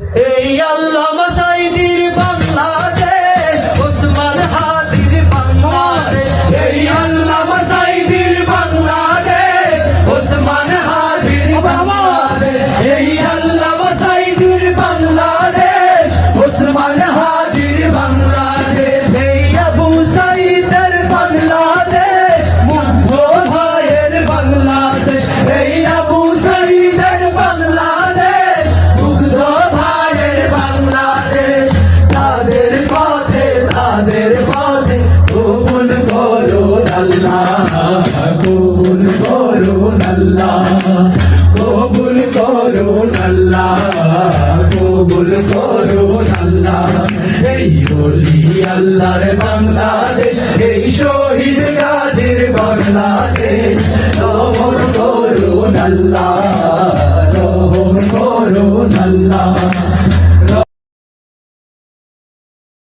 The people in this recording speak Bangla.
এই আল্লামা সাঈদীর বাংলাদেশ, ওসমান হাদির বাংলাদেশ। এই আল্লামা সাঈদীর বাংলাদেশ, ওসমান হাদির বাংলাদেশ। এই আল্লামা সাঈদীর বাংলাদেশ, ওসমান হাদির বাংলাদেশ। এই আবু সাঈদের বাংলাদেশ, মুগ্ধ ভাইয়ের বাংলাদেশ। এই আবু সাঈদের বাংলাদেশ, মুগ্ধ ভাইয়ের বাংলাদেশ। তাদের পথে কবুল করুন আল্লাহ, কবুল করুন আল্লাহ, কবুল করুন আল্লাহ, কবুল করুন আল্লাহ। এই ওলি আল্লাহর বাংলাদেশ, এই শহীদ গাজীর বাংলাদেশ, রহম করুন আল্লাহ, রহম করুন আল্লাহ।